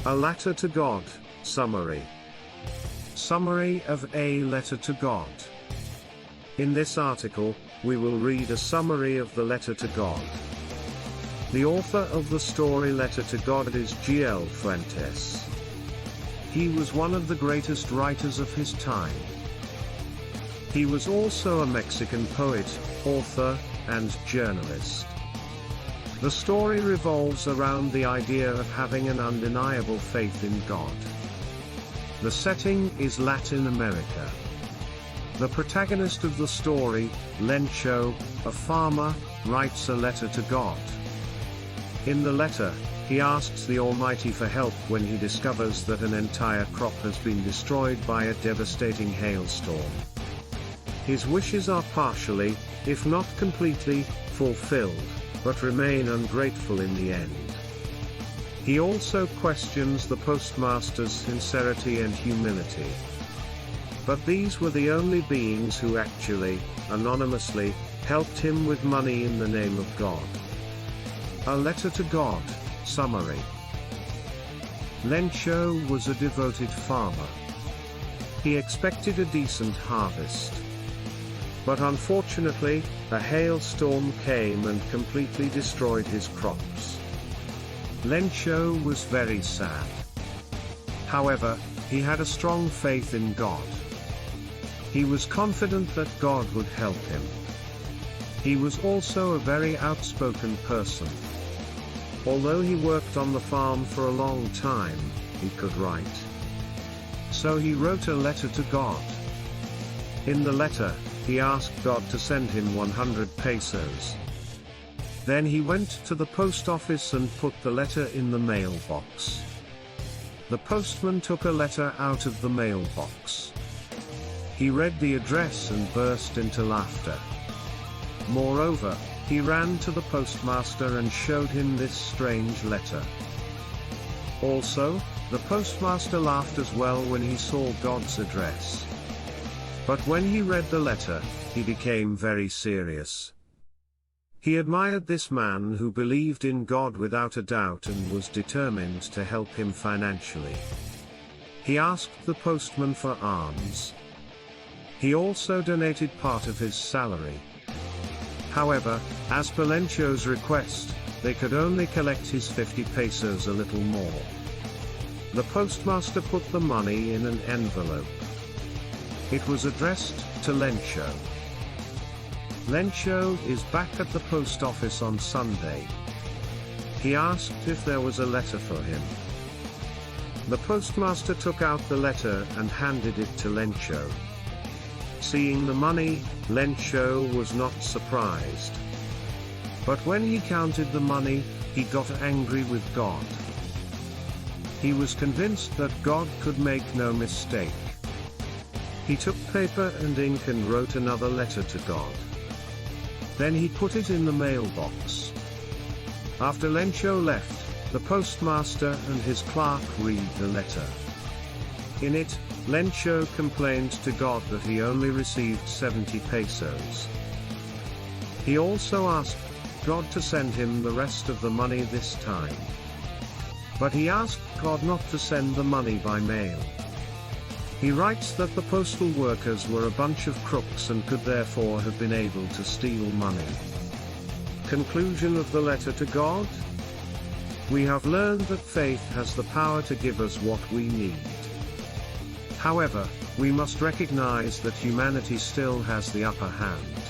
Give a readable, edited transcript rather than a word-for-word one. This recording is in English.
A Letter to God, Summary. Summary of A Letter to God. In this article, we will read a summary of the letter to God. The author of the story Letter to God is G.L. Fuentes. He was one of the greatest writers of his time. He was also a Mexican poet, author, and journalist. The story revolves around the idea of having an undeniable faith in God. The setting is Latin America. The protagonist of the story, Lencho, a farmer, writes a letter to God. In the letter, he asks the Almighty for help when he discovers that an entire crop has been destroyed by a devastating hailstorm. His wishes are partially, if not completely, fulfilled, but remain ungrateful in the end. He also questions the postmaster's sincerity and humility. But these were the only beings who actually, anonymously, helped him with money in the name of God. A Letter to God, Summary. Lencho was a devoted farmer. He expected a decent harvest. But unfortunately, a hailstorm came and completely destroyed his crops. Lencho was very sad. However, he had a strong faith in God. He was confident that God would help him. He was also a very outspoken person. Although he worked on the farm for a long time, he could write. So he wrote a letter to God. In the letter, he asked God to send him 100 pesos. Then he went to the post office and put the letter in the mailbox. The postman took a letter out of the mailbox. He read the address and burst into laughter. Moreover, he ran to the postmaster and showed him this strange letter. Also, the postmaster laughed as well when he saw God's address. But when he read the letter, he became very serious. He admired this man who believed in God without a doubt and was determined to help him financially. He asked the postman for alms. He also donated part of his salary. However, as per Lencho's request, they could only collect his 50 pesos a little more. The postmaster put the money in an envelope. It was addressed to Lencho. Lencho is back at the post office on Sunday. He asked if there was a letter for him. The postmaster took out the letter and handed it to Lencho. Seeing the money, Lencho was not surprised. But when he counted the money, he got angry with God. He was convinced that God could make no mistake. He took paper and ink and wrote another letter to God. Then he put it in the mailbox. After Lencho left, the postmaster and his clerk read the letter. In it, Lencho complained to God that he only received 70 pesos. He also asked God to send him the rest of the money this time. But he asked God not to send the money by mail. He writes that the postal workers were a bunch of crooks and could therefore have been able to steal money. Conclusion of the letter to God? We have learned that faith has the power to give us what we need. However, we must recognize that humanity still has the upper hand.